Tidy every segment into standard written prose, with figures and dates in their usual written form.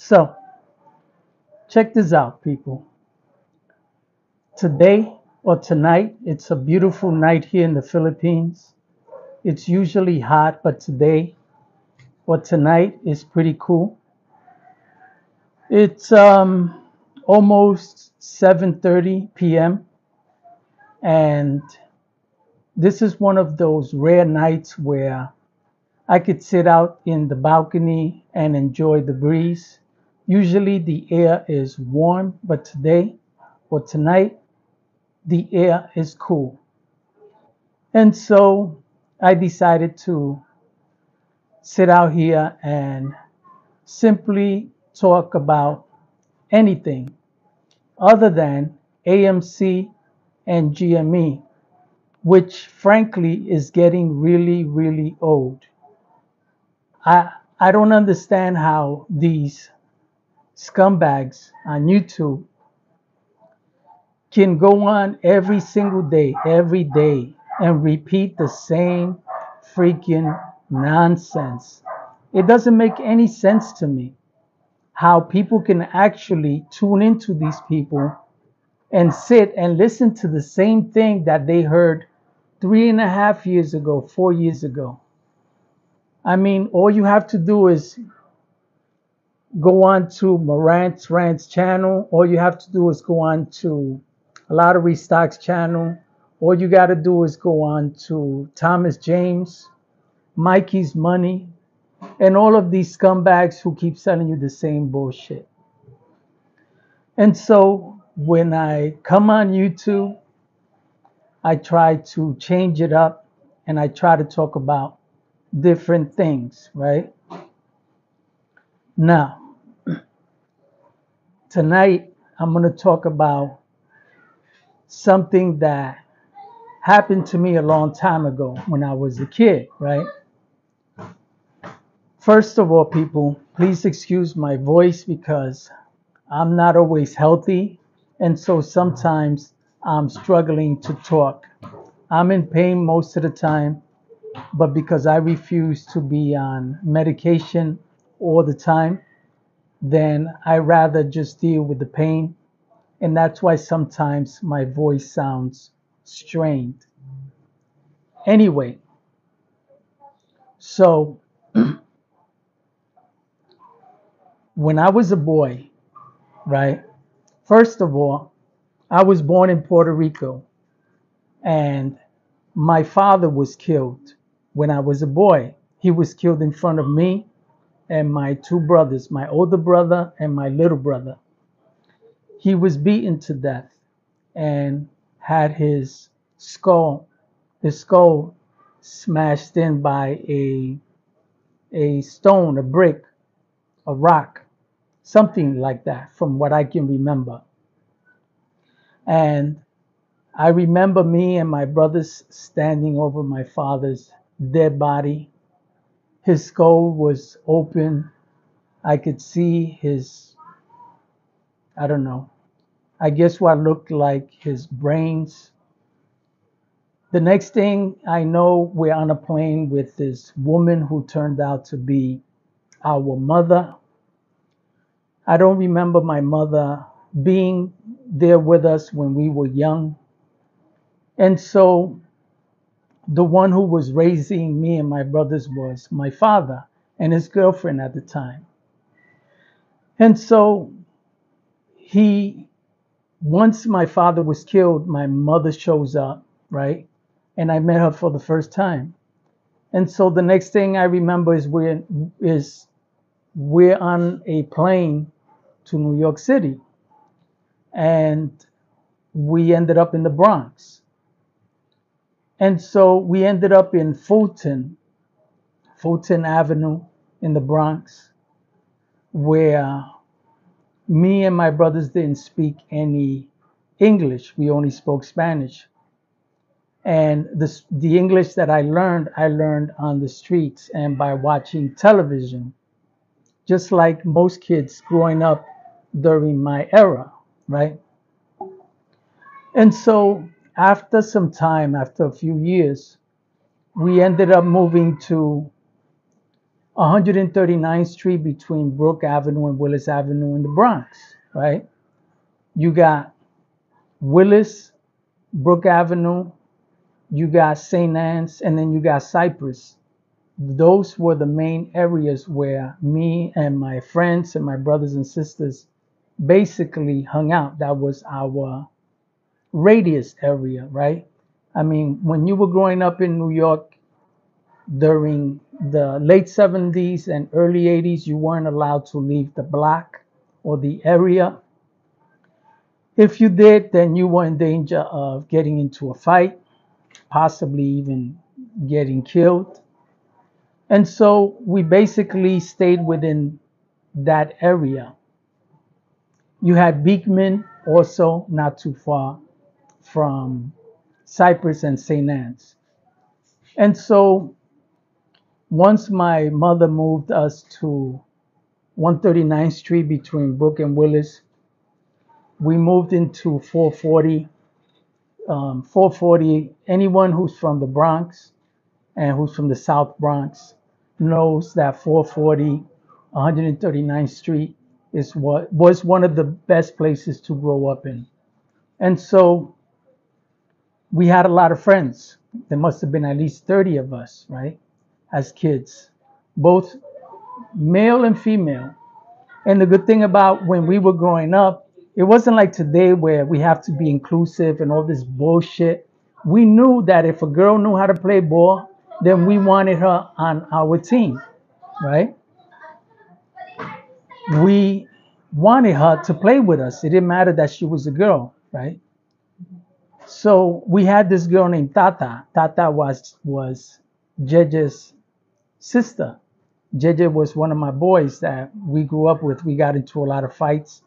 So, check this out, people. Today or tonight, it's a beautiful night here in the Philippines. It's usually hot, but today or tonight is pretty cool. It's almost 7:30 p.m. and this is one of those rare nights where I could sit out in the balcony and enjoy the breeze. Usually the air is warm, but today or tonight the air is cool. And so I decided to sit out here and simply talk about anything other than AMC and GME, which frankly is getting really, really old. I don't understand how these scumbags on YouTube can go on every single day, every day, and repeat the same freaking nonsense. It doesn't make any sense to me how people can actually tune into these people and sit and listen to the same thing that they heard 3.5 years ago, 4 years ago. I mean, all you have to do is go on to Morant's Rant's channel. All you have to do is go on to Lottery Stocks channel. All you got to do is go on to Thomas James, Mikey's Money, and all of these scumbags who keep selling you the same bullshit. And so when I come on YouTube, I try to change it up and I try to talk about different things, right? Now, tonight I'm going to talk about something that happened to me a long time ago when I was a kid, right? First of all, people, please excuse my voice because I'm not always healthy, and so sometimes I'm struggling to talk. I'm in pain most of the time, but because I refuse to be on medication all the time, then I rather just deal with the pain, and that's why sometimes my voice sounds strained. Anyway, so when I was a boy, right? First of all, I was born in Puerto Rico, and my father was killed when I was a boy. He was killed in front of me and my two brothers, my older brother and my little brother. He was beaten to death and had his skull smashed in by a stone, a brick, a rock, something like that, from what I can remember. And I remember me and my brothers standing over my father's dead body. His skull was open. I could see I don't know, I guess what looked like his brains. The next thing I know, we're on a plane with this woman who turned out to be our mother. I don't remember my mother being there with us when we were young. And so the one who was raising me and my brothers was my father and his girlfriend at the time. And so he, once my father was killed, my mother shows up, right? And I met her for the first time. And so the next thing I remember is we're on a plane to New York City, and we ended up in the Bronx. And so we ended up in Fulton Avenue in the Bronx, where me and my brothers didn't speak any English. We only spoke Spanish. And the English that I learned on the streets and by watching television, just like most kids growing up during my era, right? And so after some time, after a few years, we ended up moving to 139th Street between Brook Avenue and Willis Avenue in the Bronx, right? You got Willis, Brook Avenue, you got St. Anne's, and then you got Cypress. Those were the main areas where me and my friends and my brothers and sisters basically hung out. That was our radius area, right? I mean, when you were growing up in New York during the late 70s and early 80s, you weren't allowed to leave the block or the area. If you did, then you were in danger of getting into a fight, possibly even getting killed. And so we basically stayed within that area. You had Beekman also not too far from Cypress and St. Anne's. And so once my mother moved us to 139th Street between Brook and Willis, we moved into 440. 440, anyone who's from the Bronx and who's from the South Bronx knows that 440, 139th Street is what was one of the best places to grow up in. And so we had a lot of friends. There must have been at least 30 of us, right? As kids, both male and female. And the good thing about when we were growing up, it wasn't like today where we have to be inclusive and all this bullshit. We knew that if a girl knew how to play ball, then we wanted her on our team, right? We wanted her to play with us. It didn't matter that she was a girl, right? So we had this girl named Tata. Tata was Jeje's sister. JJ was one of my boys that we grew up with. We got into a lot of fights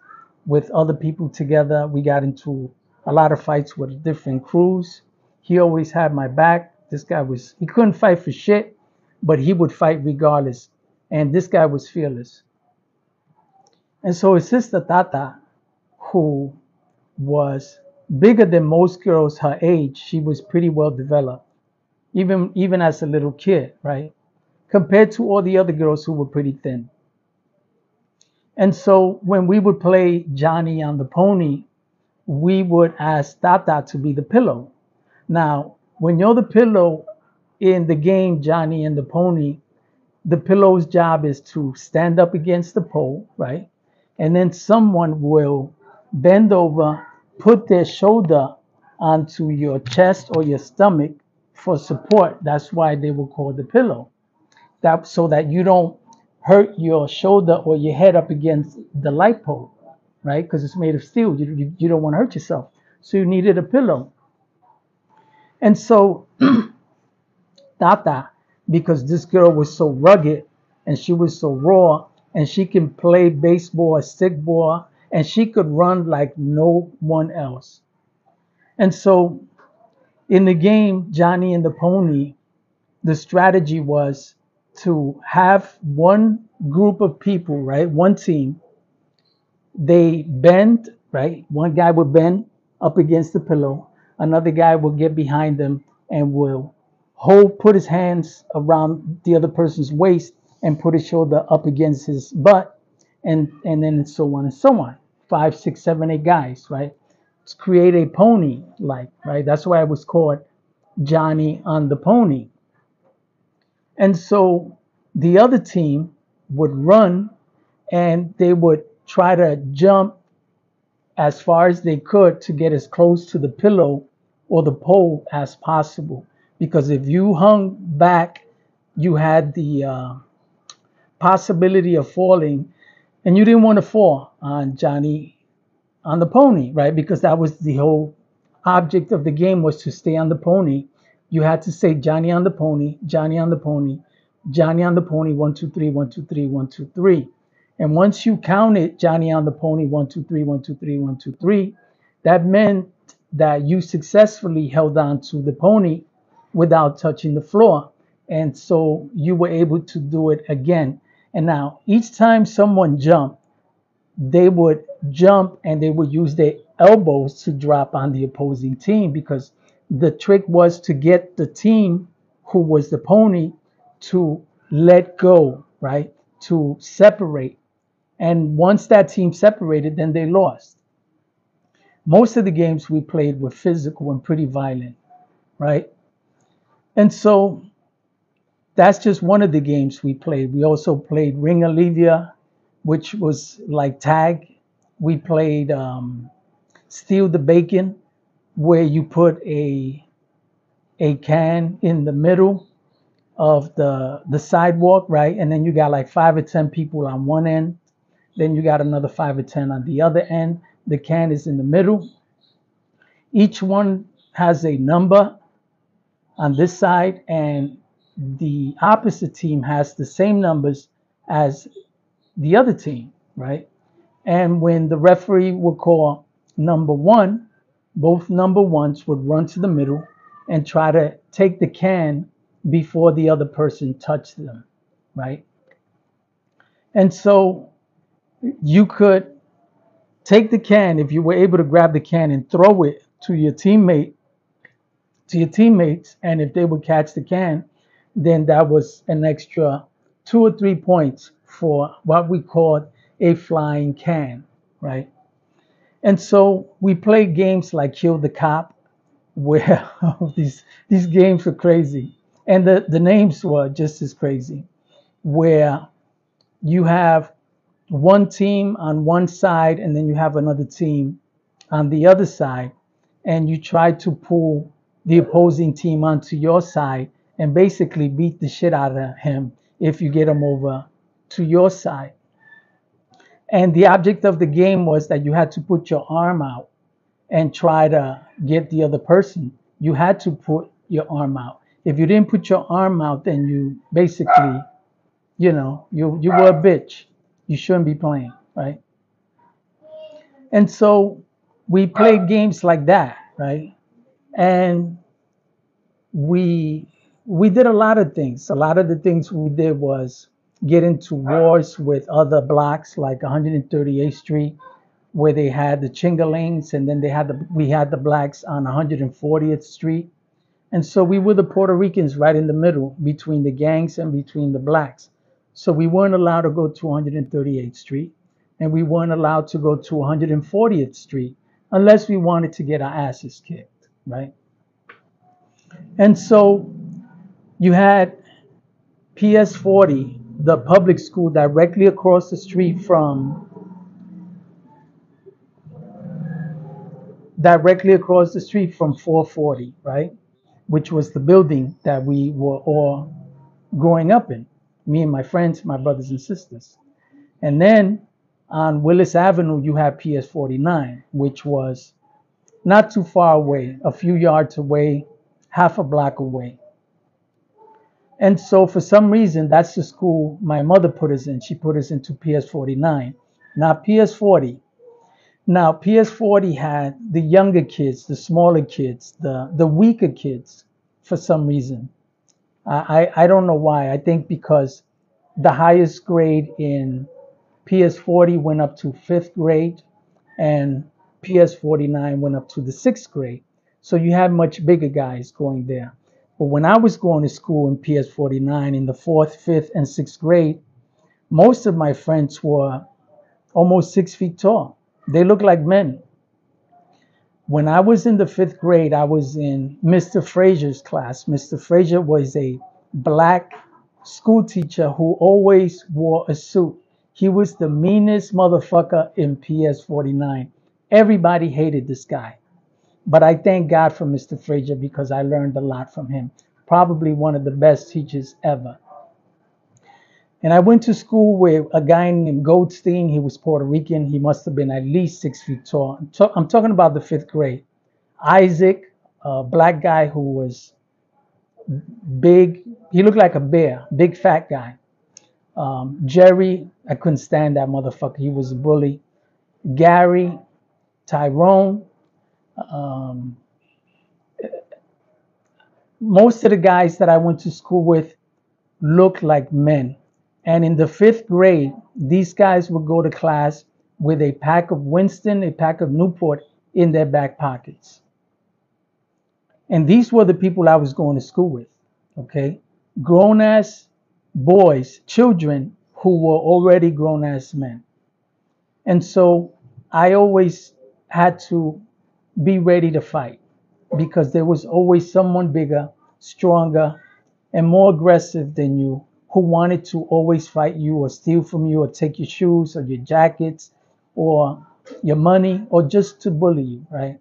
with other people together. We got into a lot of fights with different crews. He always had my back. He couldn't fight for shit, but he would fight regardless. And this guy was fearless. And so his sister Tata, who was bigger than most girls her age, she was pretty well developed, even as a little kid, right? Compared to all the other girls who were pretty thin. And so when we would play Johnny on the Pony, we would ask Tata to be the pillow. Now, when you're the pillow in the game Johnny and the Pony, the pillow's job is to stand up against the pole, right? And then someone will bend over, put their shoulder onto your chest or your stomach for support. That's why they were called the pillow. That so that you don't hurt your shoulder or your head up against the light pole, right? Because it's made of steel. You don't want to hurt yourself. So you needed a pillow. And so Tata, because this girl was so rugged and she was so raw and she can play baseball, stickball, and she could run like no one else. And so in the game, Johnny and the Pony, the strategy was to have one group of people, right? One team, they bend, right? One guy would bend up against the pillow. Another guy will get behind them and will put his hands around the other person's waist and put his shoulder up against his butt, and then so on and so on. 5, 6, 7, 8 guys, right? To create a pony, right? That's why it was called Johnny on the Pony. And so the other team would run and they would try to jump as far as they could to get as close to the pillow or the pole as possible. Because if you hung back, you had the possibility of falling, and you didn't want to fall on Johnny on the Pony, right? Because that was the whole object of the game, was to stay on the pony. You had to say Johnny on the Pony, Johnny on the Pony, Johnny on the Pony, 1, 2, 3, 1, 2, 3, 1, 2, 3. And once you counted Johnny on the Pony, 1, 2, 3, 1, 2, 3, 1, 2, 3, that meant that you successfully held on to the pony without touching the floor. And so you were able to do it again. And now each time someone jumped, they would jump and they would use their elbows to drop on the opposing team, because the trick was to get the team who was the pony to let go right, to separate. And once that team separated, then they lost. Most of the games we played were physical and pretty violent, right? And so that's just one of the games we played. We also played Ring Olivia, which was like tag. We played Steal the Bacon, where you put a can in the middle of the sidewalk, right? And then you got like 5 or 10 people on one end. Then you got another 5 or 10 on the other end. The can is in the middle. Each one has a number on this side, and the opposite team has the same numbers as the other team, right? And when the referee would call number one, both number ones would run to the middle and try to take the can before the other person touched them, right? And so you could take the can if you were able to grab the can and throw it to your teammates, and if they would catch the can, then that was an extra 2 or 3 points for what we called a flying can, right? And so we played games like Kill the Cop, where these games were crazy, and the names were just as crazy, where you have one team on one side and then you have another team on the other side, and you try to pull the opposing team onto your side and basically beat the shit out of him if you get him over to your side. And the object of the game was that you had to put your arm out and try to get the other person. You had to put your arm out. If you didn't put your arm out, then you basically, you were a bitch. You shouldn't be playing, right? And so we played games like that, right? And we we did a lot of things. A lot of the things we did was get into wars with other blocks like 138th Street, where they had the Chingalings, and then we had the blacks on 140th Street. And so we were the Puerto Ricans right in the middle between the gangs and between the blacks. So we weren't allowed to go to 138th Street, and we weren't allowed to go to 140th Street unless we wanted to get our asses kicked, right? And so you had PS40, the public school directly across the street from 440, right? Which was the building that we were all growing up in, me and my friends, my brothers and sisters. And then on Willis Avenue, you had PS49, which was not too far away, a few yards away, half a block away. And so for some reason, that's the school my mother put us in. She put us into PS49, not PS40. Now, PS40 had the younger kids, the smaller kids, the weaker kids for some reason. I don't know why. I think because the highest grade in PS40 went up to fifth grade, and PS49 went up to the sixth grade. So you had much bigger guys going there. But when I was going to school in PS49 in the fourth, fifth, and sixth grade, most of my friends were almost 6 feet tall. They looked like men. When I was in the fifth grade, I was in Mr. Frazier's class. Mr. Frazier was a black school teacher who always wore a suit. He was the meanest motherfucker in PS49. Everybody hated this guy. But I thank God for Mr. Frazier because I learned a lot from him. Probably one of the best teachers ever. And I went to school with a guy named Goldstein. He was Puerto Rican. He must have been at least 6 feet tall. I'm talking about the fifth grade. Isaac, a black guy who was big. He looked like a bear, big fat guy. Jerry, I couldn't stand that motherfucker. He was a bully. Gary, Tyrone. Um, Most of the guys that I went to school with looked like men. And in the fifth grade, these guys would go to class with a pack of Winston, a pack of Newport in their back pockets. And these were the people I was going to school with, okay? Grown ass boys, children who were already grown as men. And so I always had to be ready to fight because there was always someone bigger, stronger, and more aggressive than you who wanted to always fight you or steal from you or take your shoes or your jackets or your money or just to bully you, right?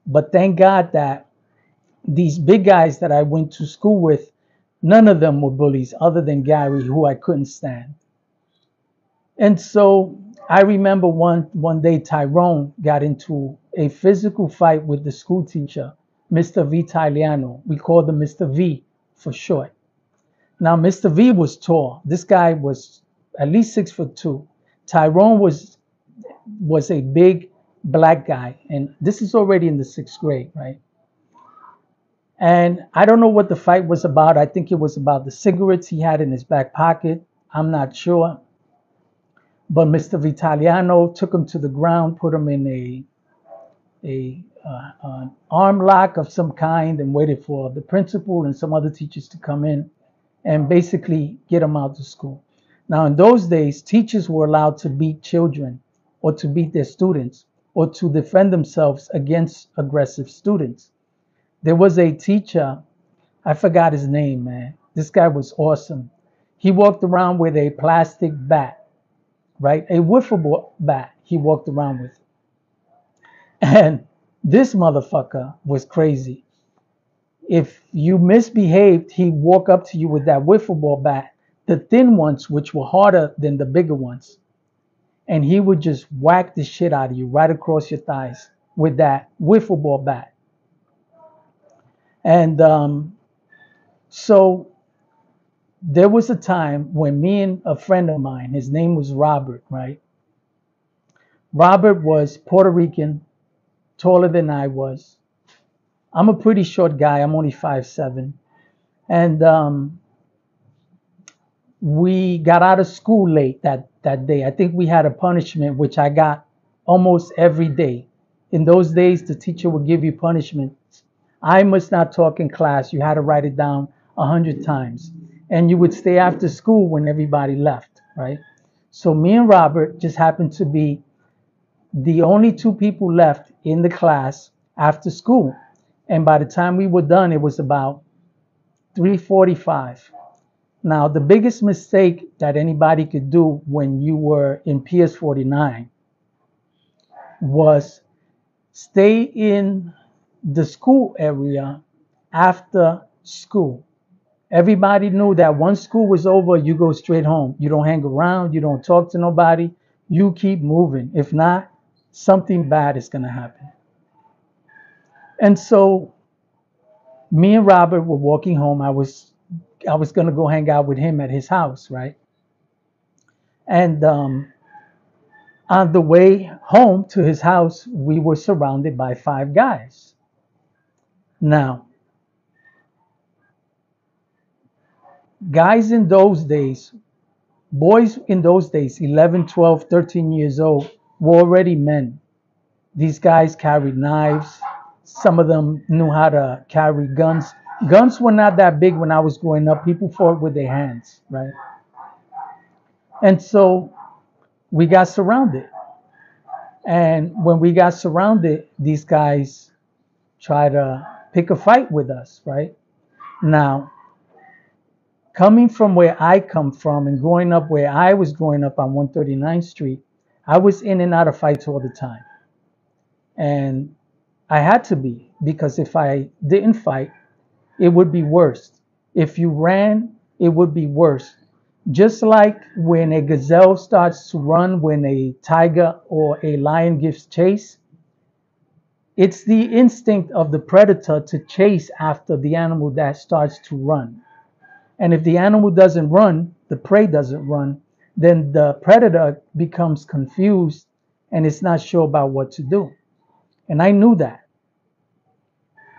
But thank God that these big guys that I went to school with, none of them were bullies other than Gary, who I couldn't stand. And so I remember one day Tyrone got into a physical fight with the school teacher, Mr. Vitaliano. We called him Mr. V for short. Now Mr. V was tall. This guy was at least 6'2". Tyrone was a big black guy, and this is already in the sixth grade, right? And I don't know what the fight was about. I think it was about the cigarettes he had in his back pocket. I'm not sure. But Mr. Vitaliano took him to the ground, put him in an arm lock of some kind, and waited for the principal and some other teachers to come in and basically get him out of school. Now, in those days, teachers were allowed to beat children or to beat their students or to defend themselves against aggressive students. There was a teacher, I forgot his name, man. This guy was awesome. He walked around with a plastic bat, right? A wiffle ball bat he walked around with. And this motherfucker was crazy. If you misbehaved, he'd walk up to you with that wiffle ball bat, the thin ones, which were harder than the bigger ones. And he would just whack the shit out of you right across your thighs with that wiffle ball bat. And so there was a time when me and a friend of mine, his name was Robert, right? Robert was Puerto Rican, taller than I was. I'm a pretty short guy. I'm only 5'7". And we got out of school late that day. I think we had a punishment, which I got almost every day. In those days, the teacher would give you punishments. I must not talk in class. You had to write it down 100 times. And you would stay after school when everybody left, right? So me and Robert just happened to be the only two people left in the class after school. And by the time we were done, it was about 3:45. Now, the biggest mistake that anybody could do when you were in PS 49 was stay in the school area after school. Everybody knew that once school was over, you go straight home. You don't hang around. You don't talk to nobody. You keep moving. If not, something bad is going to happen. And so me and Robert were walking home. I was going to go hang out with him at his house, right? And on the way home to his house, we were surrounded by 5 guys. Now, guys in those days, boys in those days, 11, 12, 13 years old, were already men. These guys carried knives. Some of them knew how to carry guns. Guns were not that big when I was growing up. People fought with their hands, right? And so we got surrounded. And when we got surrounded, these guys tried to pick a fight with us, right? Now, coming from where I come from and growing up where I was growing up on 139th Street, I was in and out of fights all the time. And I had to be, because if I didn't fight, it would be worse. If you ran, it would be worse. Just like when a gazelle starts to run, when a tiger or a lion gives chase, it's the instinct of the predator to chase after the animal that starts to run. And if the animal doesn't run, the prey doesn't run, then the predator becomes confused and is not sure about what to do. And I knew that.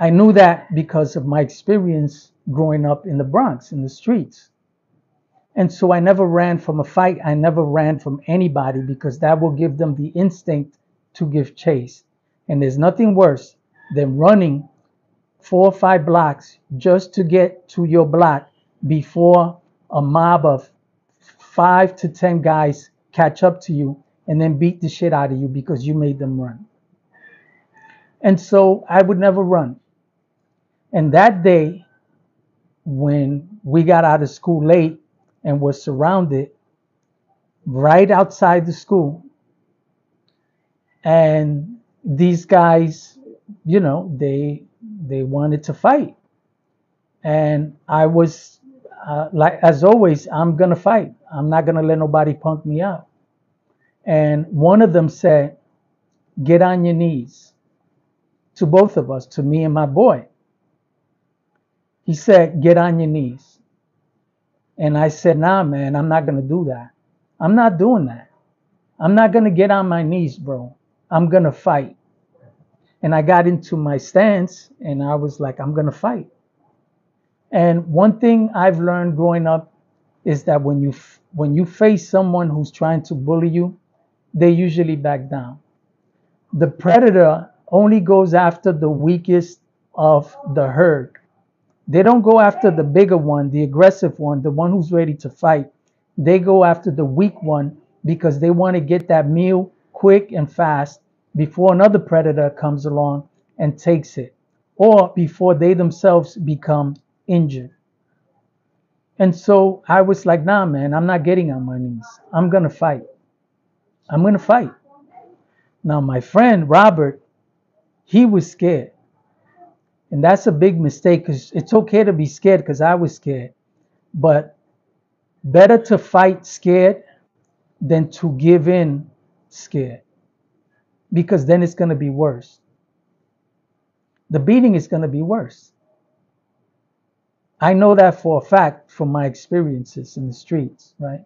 I knew that because of my experience growing up in the Bronx, in the streets. And so I never ran from a fight. I never ran from anybody because that will give them the instinct to give chase. And there's nothing worse than running 4 or 5 blocks just to get to your block before a mob of 5 to 10 guys catch up to you and then beat the shit out of you because you made them run. And so I would never run. And that day, when we got out of school late and were surrounded right outside the school, and these guys, they wanted to fight, and I was like, as always, I'm gonna fight. I'm not gonna let nobody punk me out. And one of them said, "Get on your knees," to both of us, to me and my boy. He said, "Get on your knees." And I said, "Nah, man, I'm not gonna do that. I'm not doing that. I'm not gonna get on my knees, bro. I'm gonna fight." And I got into my stance and I was like, I'm gonna fight. And one thing I've learned growing up is that when you face someone who's trying to bully you, they usually back down. The predator only goes after the weakest of the herd. They don't go after the bigger one, the aggressive one, the one who's ready to fight. They go after the weak one because they want to get that meal quick and fast before another predator comes along and takes it, or before they themselves become injured. And so I was like, nah, man, I'm not getting on my knees. I'm going to fight. I'm going to fight. Now, my friend Robert, he was scared. And that's a big mistake, because it's okay to be scared, because I was scared. But better to fight scared than to give in scared, because then it's going to be worse. The beating is going to be worse. I know that for a fact from my experiences in the streets, right?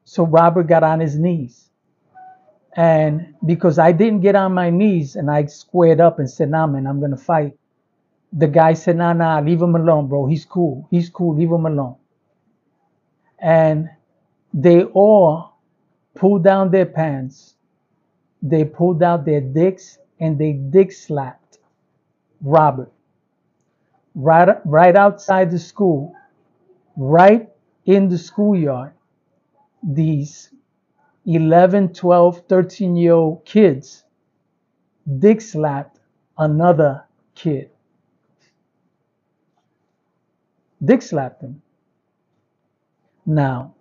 So Robert got on his knees. And because I didn't get on my knees and I squared up and said, nah, man, I'm going to fight, the guy said, nah, leave him alone, bro. He's cool. He's cool. Leave him alone. And they all pulled down their pants. They pulled out their dicks and they dick slapped Robert right outside the school, right in the schoolyard. These 11, 12, 13-year-old kids dick slapped another kid. Dick slapped him. Now,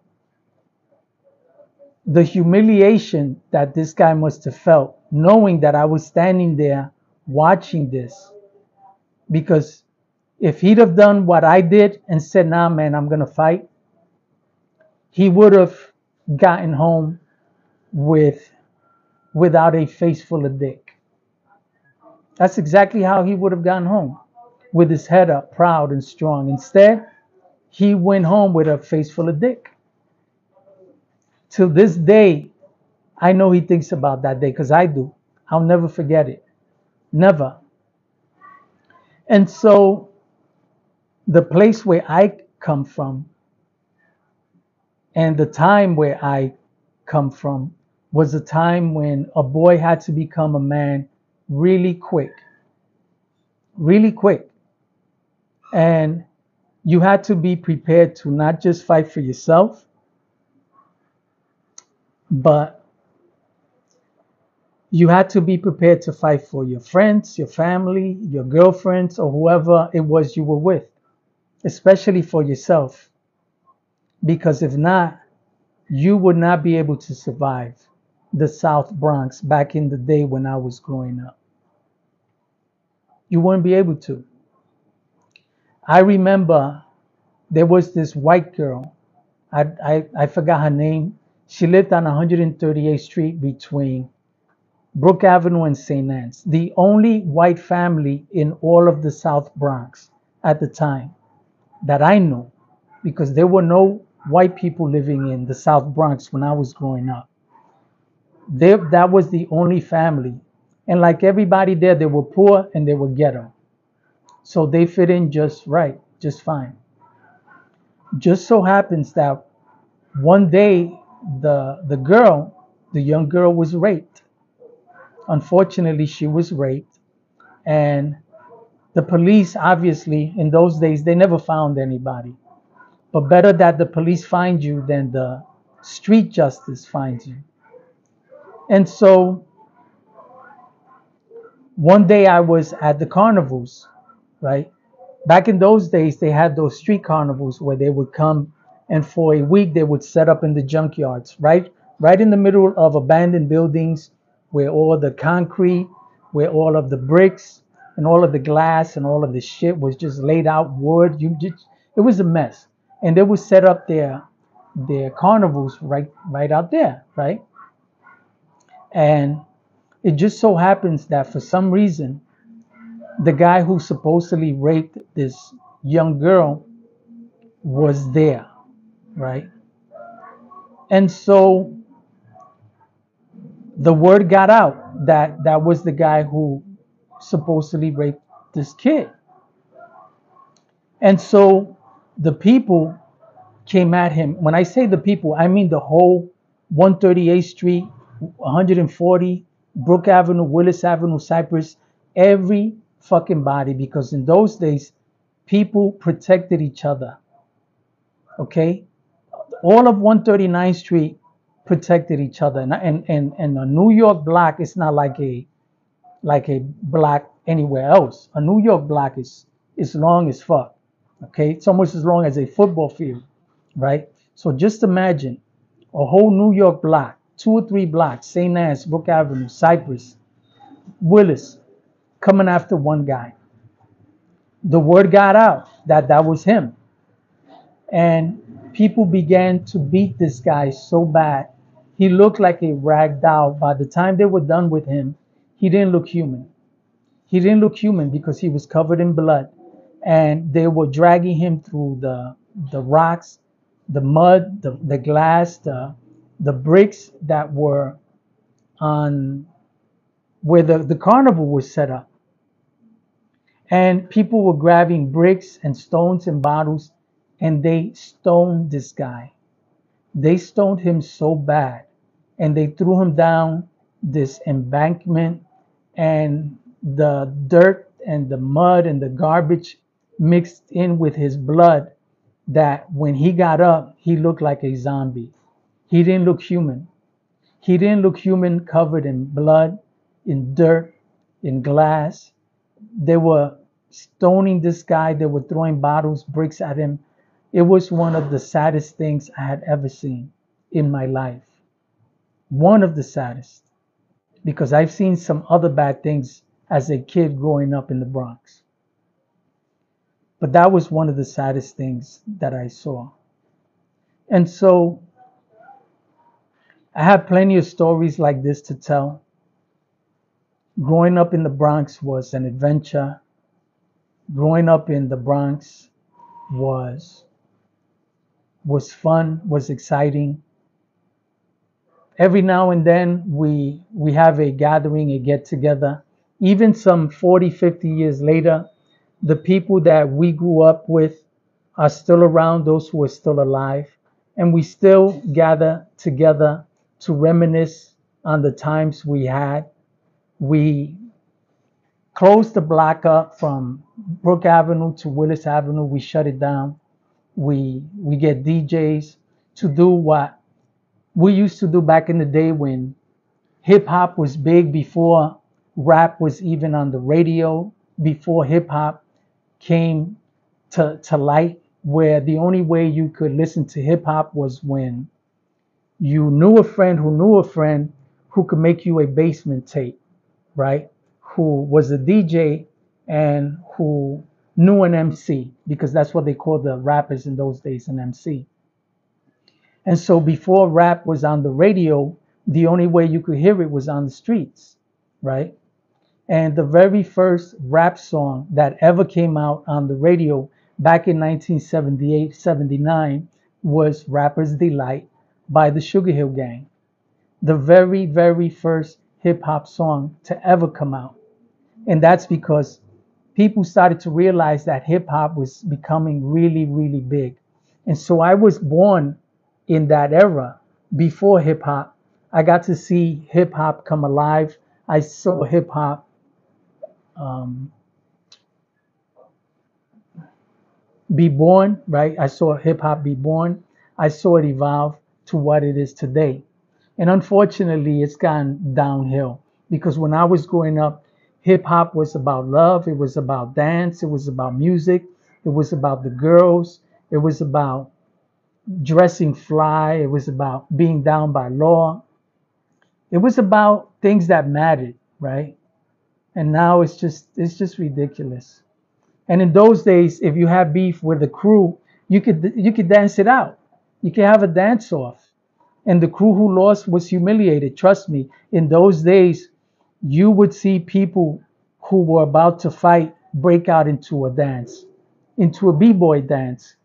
the humiliation that this guy must have felt, knowing that I was standing there watching this, because if he'd have done what I did and said, nah, man, I'm going to fight, he would have gotten home without a face full of dick. That's exactly how he would have gotten home, with his head up, proud and strong. Instead, he went home with a face full of dick. Till this day, I know he thinks about that day, because I do. I'll never forget it. Never. And so the place where I come from and the time where I come from was a time when a boy had to become a man really quick. Really quick. And you had to be prepared to not just fight for yourself, but you had to be prepared to fight for your friends, your family, your girlfriends, or whoever it was you were with, especially for yourself. Because if not, you would not be able to survive the South Bronx back in the day when I was growing up. You wouldn't be able to. I remember there was this white girl. I forgot her name. She lived on 138th Street between Brook Avenue and St. Anne's. The only white family in all of the South Bronx at the time that I know, because there were no white people living in the South Bronx when I was growing up. That was the only family. And like everybody there, they were poor and they were ghetto. So they fit in just right, just fine. Just so happens that one day the young girl was raped. Unfortunately, she was raped. And the police, obviously, in those days, they never found anybody. But better that the police find you than the street justice finds you. And so one day I was at the carnivals, right? Back in those days, they had those street carnivals where they would come and for a week they would set up in the junkyards, right in the middle of abandoned buildings where all the concrete, where all of the bricks and all of the glass and all of the shit was just laid out wood. It was a mess. And they would set up their carnivals right out there, right? And it just so happens that for some reason the guy who supposedly raped this young girl was there, right? And so the word got out that that was the guy who supposedly raped this kid. And so the people came at him. When I say the people, I mean the whole 138th Street, 140, Brook Avenue, Willis Avenue, Cypress, every fucking body, because in those days, people protected each other. Okay? All of 139th Street protected each other. And a New York block is not like a block anywhere else. A New York block is long as fuck. Okay? It's almost as long as a football field, right? So just imagine a whole New York block, 2 or 3 blocks, St. Anne's, Brook Avenue, Cypress, Willis, coming after one guy. The word got out that that was him. And people began to beat this guy so bad. He looked like a rag doll. By the time they were done with him, he didn't look human. He didn't look human because he was covered in blood. And they were dragging him through the rocks, the mud, the glass, the bricks that were on where the carnival was set up. And people were grabbing bricks and stones and bottles, and they stoned this guy. They stoned him so bad, and they threw him down this embankment, and the dirt and the mud and the garbage mixed in with his blood that when he got up, he looked like a zombie. He didn't look human. He didn't look human, covered in blood, in dirt, in glass. They were stoning this guy. They were throwing bottles, bricks at him. It was one of the saddest things I had ever seen in my life. One of the saddest. Because I've seen some other bad things as a kid growing up in the Bronx. But that was one of the saddest things that I saw. And so I have plenty of stories like this to tell. Growing up in the Bronx was an adventure. Growing up in the Bronx was fun, was exciting. Every now and then we have a gathering, a get together. Even some 40, 50 years later, the people that we grew up with are still around, those who are still alive, and we still gather together to reminisce on the times we had. We closed the block up from Brook Avenue to Willis Avenue. We shut it down. We get DJs to do what we used to do back in the day when hip hop was big, before rap was even on the radio, before hip hop came to light, where the only way you could listen to hip hop was when you knew a friend who knew a friend who could make you a basement tape, right? Who was a DJ and who knew an MC, because that's what they called the rappers in those days, an MC. And so before rap was on the radio, the only way you could hear it was on the streets, right? And the very first rap song that ever came out on the radio back in 1978, 79 was Rapper's Delight by the Sugar Hill Gang. The very, very first hip hop song to ever come out. And that's because people started to realize that hip hop was becoming really, really big. And so I was born in that era before hip hop. I got to see hip hop come alive. I saw hip hop um, be born, right? I saw hip hop be born. I saw it evolve to what it is today. And unfortunately, it's gone downhill because when I was growing up, hip hop was about love, it was about dance, it was about music, it was about the girls, it was about dressing fly, it was about being down by law, it was about things that mattered, right? And now it's just ridiculous. And in those days, if you had beef with the crew, you could dance it out. You could have a dance off. And the crew who lost was humiliated. Trust me, in those days, you would see people who were about to fight break out into a dance, into a b-boy dance.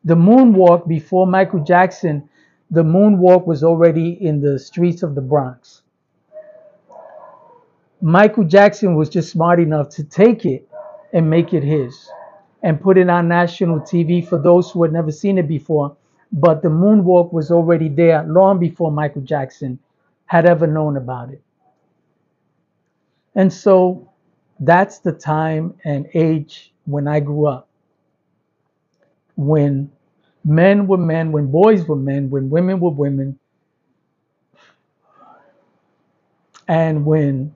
The moonwalk before Michael Jackson, the moonwalk was already in the streets of the Bronx. Michael Jackson was just smart enough to take it and make it his and put it on national TV for those who had never seen it before. But the moonwalk was already there long before Michael Jackson had ever known about it. And so that's the time and age when I grew up, when men were men, when boys were men, when women were women, and when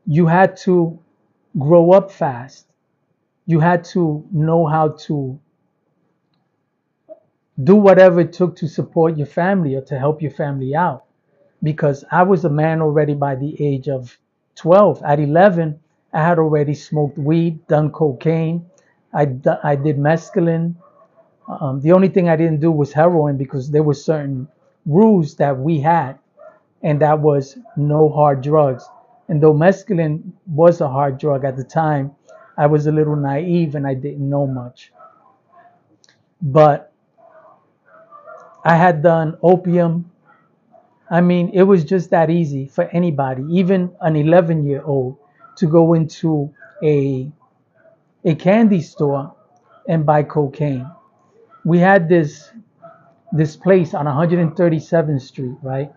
you had to grow up fast. You had to know how to do whatever it took to support your family or to help your family out. Because I was a man already by the age of 12. At 11, I had already smoked weed, done cocaine. I did mescaline. The only thing I didn't do was heroin because there were certain rules that we had, and that was no hard drugs. And though mescaline was a hard drug at the time, I was a little naive and I didn't know much. But I had done opium. I mean, it was just that easy for anybody, even an 11-year-old, to go into a a candy store and buy cocaine. We had this place on 137th Street, right?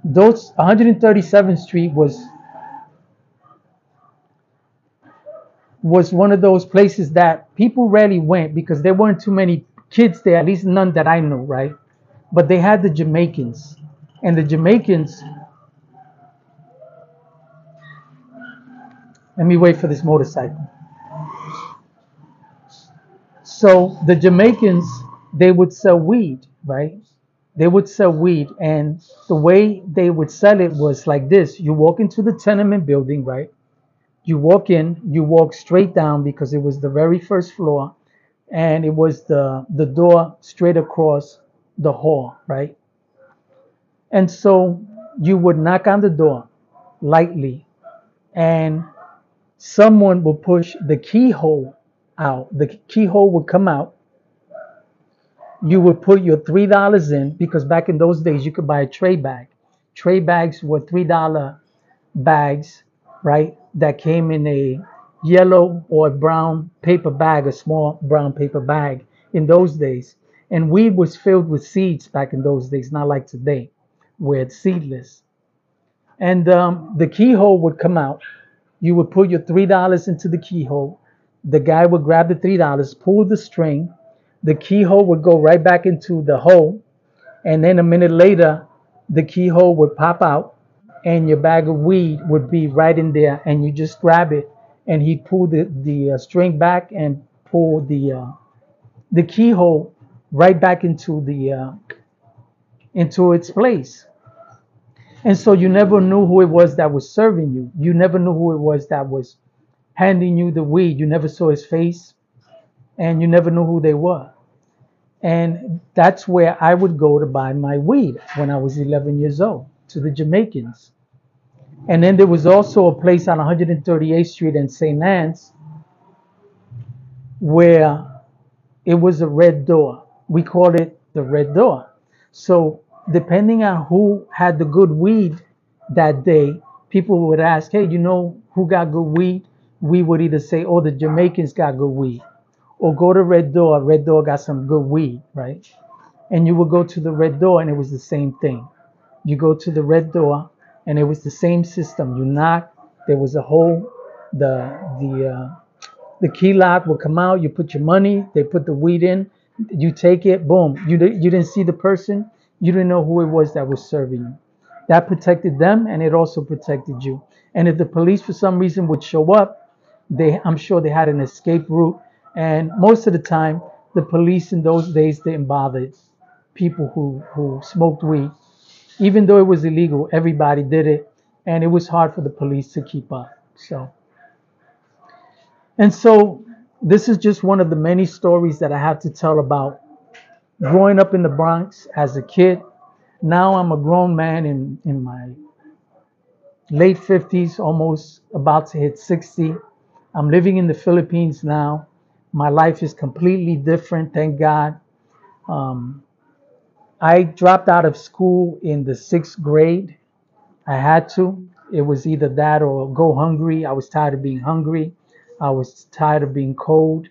Those 137th Street was one of those places that people rarely went because there weren't too many kids there, at least none that I knew, right? But they had the Jamaicans, and the Jamaicans. Let me wait for this motorcycle. So the Jamaicans, they would sell weed, right? They would sell weed, and the way they would sell it was like this: you walk into the tenement building, right? You walk in, you walk straight down because it was the very first floor, and it was the door straight across the hall, right? And so you would knock on the door lightly, and someone would push the keyhole out. The keyhole would come out. You would put your $3 in because back in those days you could buy a tray bag. Tray bags were $3 bags, right? That came in a yellow or brown paper bag, a small brown paper bag in those days. And weed was filled with seeds back in those days, not like today, where it's seedless. And the keyhole would come out. You would put your $3 into the keyhole. The guy would grab the $3, pull the string. The keyhole would go right back into the hole. And then a minute later, the keyhole would pop out and your bag of weed would be right in there. And you just grab it. And he'd pull the string back and pull the keyhole right back into its place. And so you never knew who it was that was serving you. You never knew who it was that was handing you the weed. You never saw his face and you never knew who they were. And that's where I would go to buy my weed when I was 11 years old, to the Jamaicans. And then there was also a place on 138th Street in St. Anne's where it was a red door. We called it the red door. So depending on who had the good weed that day, people would ask, hey, you know who got good weed? We would either say, oh, the Jamaicans got good weed. Or go to Red Door. Red Door got some good weed, right? And you would go to the Red Door and it was the same thing. You go to the Red Door and it was the same system. You knock, there was a hole, the The key lock will come out. You put your money. They put the weed in. You take it. Boom. You didn't see the person. You didn't know who it was that was serving you. That protected them, and it also protected you. And if the police, for some reason, would show up, I'm sure they had an escape route. And most of the time, the police in those days didn't bother people who smoked weed. Even though it was illegal, everybody did it, and it was hard for the police to keep up. So this is just one of the many stories that I have to tell about growing up in the Bronx as a kid. Now I'm a grown man in my late 50s, almost about to hit 60. I'm living in the Philippines now. My life is completely different, thank God. Um, I dropped out of school in the 6th grade. I had to. It was either that or go hungry. I was tired of being hungry. I was tired of being cold.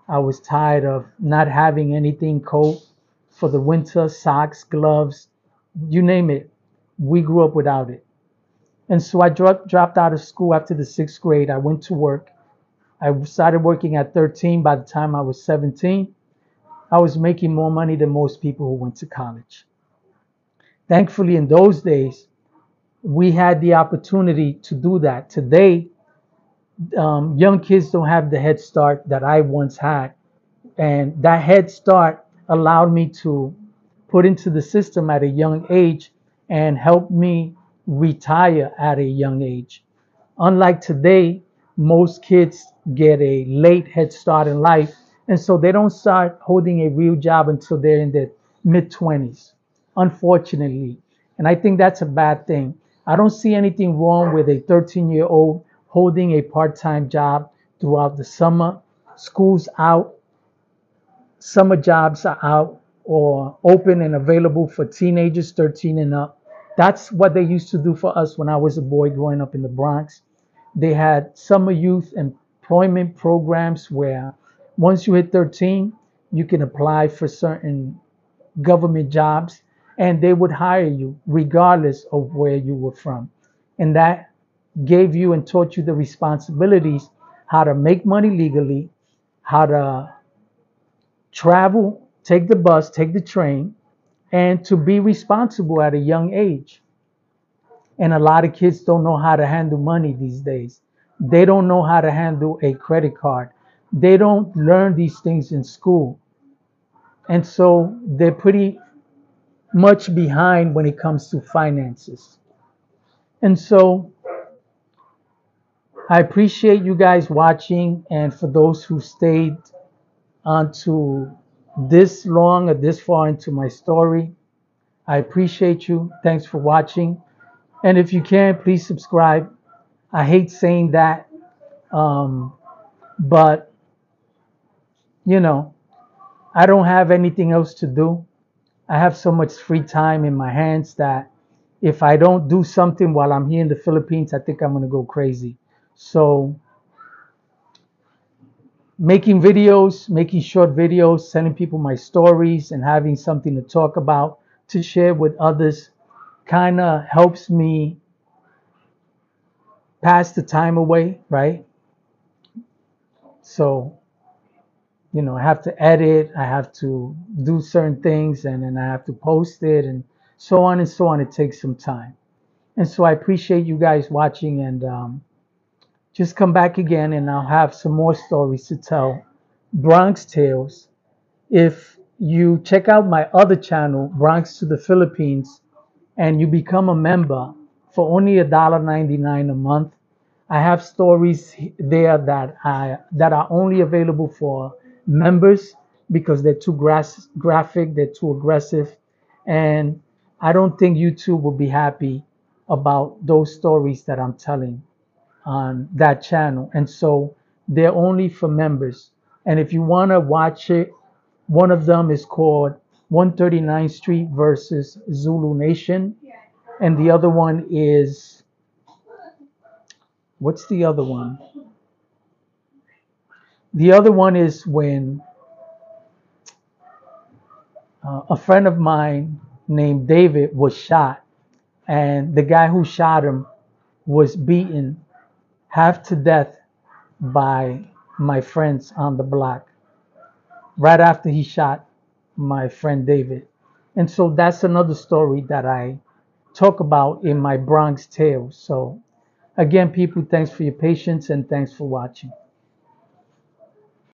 I was tired of not having anything cold for the winter, socks, gloves, you name it. We grew up without it. And so I dropped out of school after the 6th grade. I went to work. I started working at 13. By the time I was 17, I was making more money than most people who went to college. Thankfully, in those days, we had the opportunity to do that. Today, young kids don't have the head start that I once had. And that head start allowed me to put into the system at a young age and help me retire at a young age. Unlike today, most kids get a late head start in life, and so they don't start holding a real job until they're in their mid 20s, unfortunately. And I think that's a bad thing. I don't see anything wrong with a 13-year-old holding a part time job throughout the summer. School's out, summer jobs are out or open and available for teenagers 13 and up. That's what they used to do for us when I was a boy growing up in the Bronx. They had summer youth employment programs where once you hit 13, you can apply for certain government jobs and they would hire you regardless of where you were from. And that gave you and taught you the responsibilities, how to make money legally, how to travel, take the bus, take the train, and to be responsible at a young age. And a lot of kids don't know how to handle money these days. They don't know how to handle a credit card. They don't learn these things in school. And so they're pretty much behind when it comes to finances. And so I appreciate you guys watching. And for those who stayed onto this long or this far into my story, I appreciate you. Thanks for watching. And if you can, please subscribe. I hate saying that, but you know, I don't have anything else to do. I have so much free time in my hands that if I don't do something while I'm here in the Philippines, I think I'm going to go crazy. So making videos, making short videos, sending people my stories and having something to talk about, to share with others, kind of helps me pass the time away, right? So, I have to edit, I have to do certain things, and then I have to post it, and so on and so on. It takes some time. And so I appreciate you guys watching, and just come back again, and I'll have some more stories to tell. Bronx Tales. If you check out my other channel, Bronx to the Philippines, and you become a member for only $1.99 a month, I have stories there that are only available for members because they're too graphic, they're too aggressive, and I don't think YouTube will be happy about those stories that I'm telling on that channel. And so they're only for members. And if you want to watch it, one of them is called 139th Street versus Zulu Nation. And the other one is, what's the other one? The other one is when a friend of mine named David was shot, and the guy who shot him was beaten half to death by my friends on the block right after he shot my friend David. And so that's another story that I talk about in my Bronx Tales. So again, people, thanks for your patience and thanks for watching.